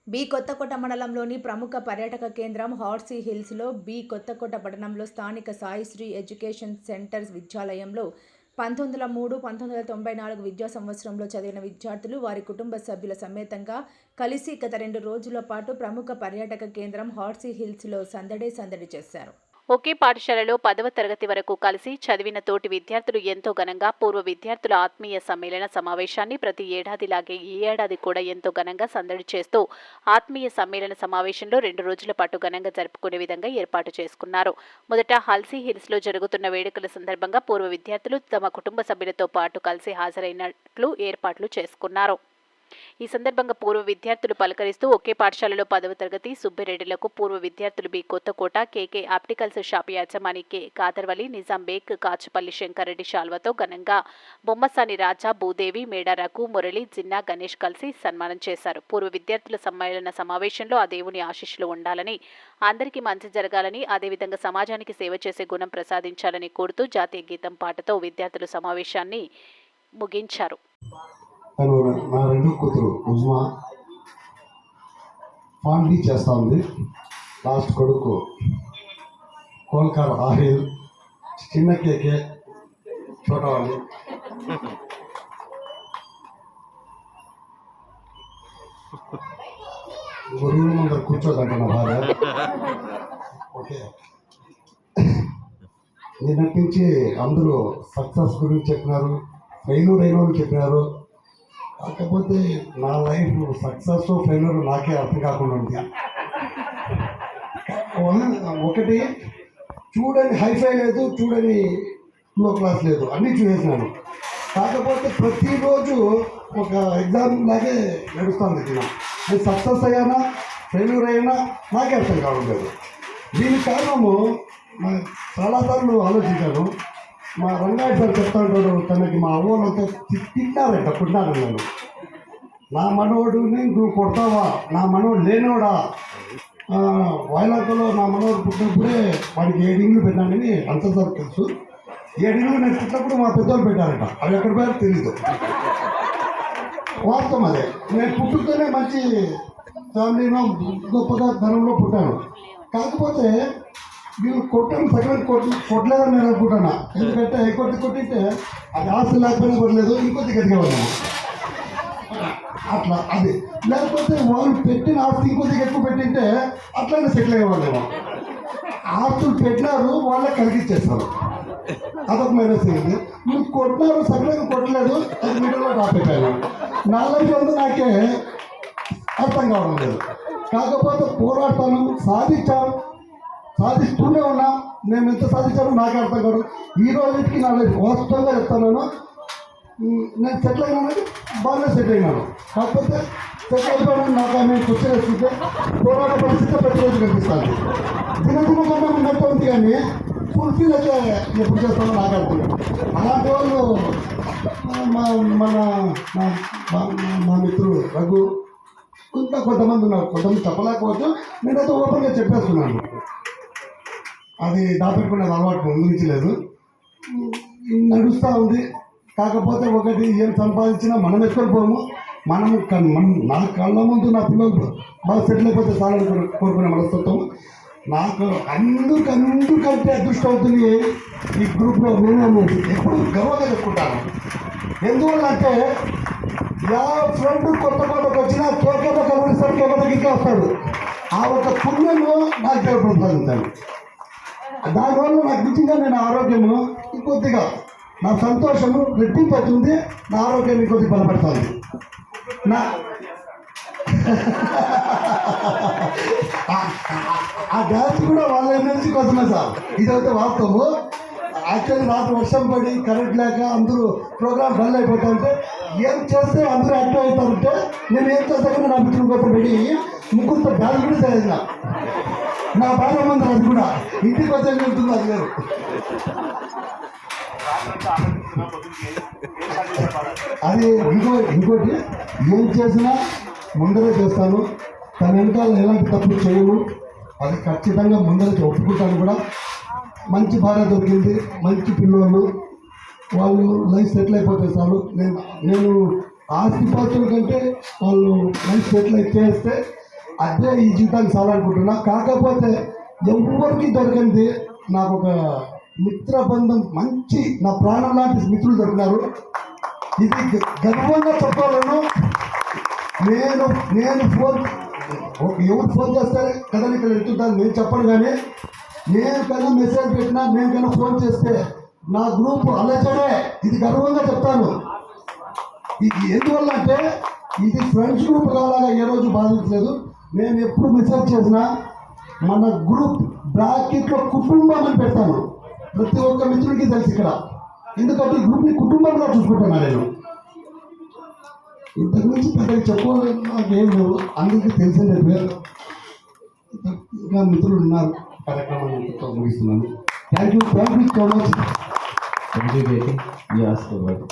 కొత్తకోట మండలంలోని ప్రముఖ పర్యాటక కేంద్రం హార్సీ హిల్స్లో కొత్తకోట పట్టణంలో స్థానిక సాయిశ్రీ ఎడ్యుకేషన్ సెంటర్ విద్యాలయంలో 1993-1994 విద్యా సంవత్సరంలో చదివిన విద్యార్థులు వారి కుటుంబ సభ్యుల సమేతంగా కలిసి గత 2 రోజుల పాటు ప్రముఖ పర్యాటక కేంద్రం హార్సీ హిల్స్లో సందడి చేశారు. ఒకే పాఠశాలలో 10వ తరగతి వరకు కలిసి చదివిన తోటి విద్యార్థులు ఎంతో ఘనంగా పూర్వ విద్యార్థుల ఆత్మీయ సమ్మేళన సమావేశాన్ని ప్రతి ఏడాదిలాగే ఈ ఏడాది కూడా ఎంతో ఘనంగా సందడి చేస్తూ ఆత్మీయ సమ్మేళన సమావేశంలో 2 రోజుల పాటు ఘనంగా జరుపుకునే విధంగా ఏర్పాటు చేసుకున్నారు. మొదట హార్సీ హిల్స్లో జరుగుతున్న వేడుకల సందర్భంగా పూర్వ విద్యార్థులు తమ కుటుంబ సభ్యులతో పాటు కలిసి హాజరైనట్లు ఏర్పాట్లు చేసుకున్నారు. ఈ సందర్భంగా పూర్వ విద్యార్థులు పలకరిస్తూ ఒకే పాఠశాలలో 10వ తరగతి సుబ్బిరెడ్డిలకు పూర్వ విద్యార్థులు కొత్తకోట కేకే ఆప్టికల్స్ షాప్ యాజమాని కాదర్వలి నిజాం బేక్ కాచుపల్లి శంకర్రెడ్డి శాల్వతో ఘనంగా బొమ్మసాని రాజా భూదేవి మేడా రఘు మురళి జిన్నా గణేష్ కలిసి సన్మానం చేశారు. పూర్వ విద్యార్థుల సమ్మేళన సమావేశంలో ఆ దేవుని ఆశీస్సులు ఉండాలని, అందరికీ మంచి జరగాలని, అదేవిధంగా సమాజానికి సేవ చేసే గుణం ప్రసాదించాలని కోరుతూ జాతీయ గీతం పాటతో విద్యార్థులు సమావేశాన్ని ముగించారు. తను నా రెండో కూతురు ఉజ్మా ఫాండీ చేస్తూ ఉంది. లాస్ట్ కొడుకు కోల్కార్ ఆహిల్, చిన్న కేకే చూడవాలి. గురువుల ముందర కూర్చోదంట నా భార్య. ఓకే, నిన్నటి నుంచి అందరూ సక్సెస్ గురించి చెప్పినారు, ఫెయిల్యూర్ అయిన వాళ్ళు చెప్పినారు. కాకపోతే నా లైఫ్ సక్సెస్ ఫెయిల్యూర్ నాకే అర్థం కాకుండా ఉంది. ఒకటి చూడని హైఫై లేదు, చూడని లో క్లాస్ లేదు, అన్నీ చూసేసినాను. కాకపోతే ప్రతిరోజు ఒక ఎగ్జామ్ లాగే నడుస్తుంది. నేను సక్సెస్ అయ్యానా ఫెయిల్యూర్ అయినా నాకే అర్థం కావడం లేదు. దీనికి కారణము చాలాసార్లు ఆలోచించాను. మా రంగాయ్ సార్ చెప్తా ఉంటాడు, తనకి మా అవ్వలంతా తిట్టారంట, పుట్టినాను నేను. నా మనోడుని నువ్వు కొడతావా, నా మనోడు లేనోడా, వైలాకలో నా మనోడు పుట్టినప్పుడే వాడికి 7 ఇండ్లు పెట్టానని అంత సార్ తెలుసు. 7 ఇండ్లు నేను పుట్టినప్పుడు మా పెద్దోళ్ళు పెట్టారంట, అవి ఎక్కడ పోయారో తెలీదు. వాస్తవం అదే. నేను పుట్టుతూనే మంచి ఫ్యామిలీలో గొప్పగా ధనంలో పుట్టాను. కాకపోతే వీళ్ళు కొట్టాను సగం కొట్టలేదని నేను అనుకుంటున్నా. ఎందుకంటే కొట్టింటే అది ఆస్తి లేకపోయినా కొట్టలేదు, ఇంకొద్ది గదిగేవాళ్ళము అట్లా. అది లేకపోతే వాళ్ళు పెట్టిన ఆస్తి ఇంకొద్దిగా ఎక్కువ పెట్టింటే అట్లనే సెటిల్ అయ్యేవాళ్ళేమో. ఆస్తులు పెట్టినారు, వాళ్ళే కలిగించేస్తారు, అదొక మైనస్ అయింది. మీరు కొట్టినారు సగం కొట్టలేదు, అది మీడియాలో రాపెట్టాను. నా లైఫ్ అంతా నాకే అర్థం కావడం లేదు. కాకపోతే పోరాడతాను, సాధిస్తూనే ఉన్నా. నేను ఎంత సాధించానో నాకే అర్థం కాదు. ఈ రోజుకి నా లైఫ్ వాస్తవంగా చెప్తాను, నేను సెటిల్ అయినానని బాగానే సెటిల్ అయినాను. కాకపోతే సెటిల్ అయిపోయినా నాకు ఆమె కూర్చొని పోరాట పరిస్థితి ప్రతిరోజు కనిపిస్తాను. దినదిన కన్నా ఉన్నట్టు ఉంది, కానీ ఫుల్ఫిల్ అయితే ఎప్పుడు చేస్తానో నాకు అర్థం. అలాంటి వాళ్ళు మా మిత్రుడు రఘు, ఇంకా కొంతమంది ఉన్నారు. కొంతమంది చెప్పలేకపోవచ్చు, నేనైతే ఓపెన్గా చెప్పేస్తున్నాను. అది దాపెట్టుకునే అలవాటు ముందు నుంచి లేదు, నడుస్తూ ఉంది. కాకపోతే ఒకటి ఏం సంపాదించినా మనం ఎత్తుకొని పోము. నా కళ్ళ ముందు నా పిల్లలు బాగా సెటిల్ అయిపోతే చాలని కోరుకునే మనస్తత్వం నాకు. అందరికంటే అదృష్టం అవుతుంది ఈ గ్రూప్లో. నేను ఎప్పుడు గర్వంగా చెప్పుకుంటాను. ఎందువల్ల అంటే ఫ్రెండ్ కొత్తకోటకు వచ్చినా కేకేతో కలుగుతాడు, కేకేతో వస్తాడు. ఆ ఒక పుణ్యము నాకు తెలుపుతాను. దానివల్ల నాకు నిజంగా నేను ఆరోగ్యము ఇంకొద్దిగా నా సంతోషము రెట్టింపు అవుతుంది, నా ఆరోగ్యం ఇంకొద్ది బలపడుతుంది. ఆ డ్యాన్స్ కూడా వాళ్ళ ఎనర్జీ కోసమే సార్. ఇదైతే వాస్తవము. యాక్చువల్లీ రాత్రి వర్షం పడి కరెంట్ లేక అందరూ ప్రోగ్రామ్ డల్ అయిపోతారంటే ఏం చేస్తే అందరూ యాక్టివ్ అవుతారంటే నేను ఏం చేస్తాను నా మిత్రుల కోసం రెడీ అయ్యి ముగ్గురితో డ్యాన్స్ కూడా చేయాలి. నా భార్య మంది అది కూడా ఇంటికి వచ్చే వెళ్తుంది, అది వేరు. అది ఇంకోటి ఏం చేసినా ముందరే చేస్తాను. తన వెనకాల ఎలాంటి తప్పు చేయను, అది ఖచ్చితంగా ముందరే ఒప్పుకుంటాను కూడా. మంచి భార్య దొరికింది, మంచి పిల్లలు, వాళ్ళు లైఫ్ సెటిల్ అయిపోతే చాలు. నేను ఆస్తిపాస్తుల కంటే వాళ్ళు లైఫ్ సెటిల్ చేస్తే అదే ఈ జీవితానికి చాలనుకుంటున్నా. కాకపోతే ఎవరికి దొరికింది నాకు ఒక మిత్ర బంధం, మంచి నా ప్రాణం లాంటి మిత్రులు దొరికినారు. ఇది గర్వంగా చెప్పాలను. నేను ఫోన్ ఎవరు ఫోన్ చేస్తే కదా ఇక్కడ వెళ్తుంటాను నేను చెప్పను, కానీ నేను కన్నా మెసేజ్ పెట్టినా, నేను కన్నా ఫోన్ చేస్తే నా గ్రూప్ అలచడే. ఇది గర్వంగా చెప్తాను. ఇది ఎందువల్ల అంటే ఇది ఫ్రెండ్స్ గ్రూప్ కాలాగా ఏ రోజు బాధించలేదు. నేను ఎప్పుడు మెసేజ్ చేసినా మన గ్రూప్ బ్రాకెట్లో కుటుంబం అని పెడతాను. ప్రతి ఒక్క మిత్రుడికి తెలుసు ఇక్కడ, ఎందుకంటే ఈ గ్రూప్ని కుటుంబంలో చూసుకుంటున్నా నేను. ఇంతకు మించి పెద్దగా చెప్పుకోవాలి నాకేం లేవు, అందరికీ తెలిసిందే పేరు. ఇంకా మిత్రులు ఉన్నారు. కార్యక్రమాన్ని ముగిస్తున్నాను. Thank you so much.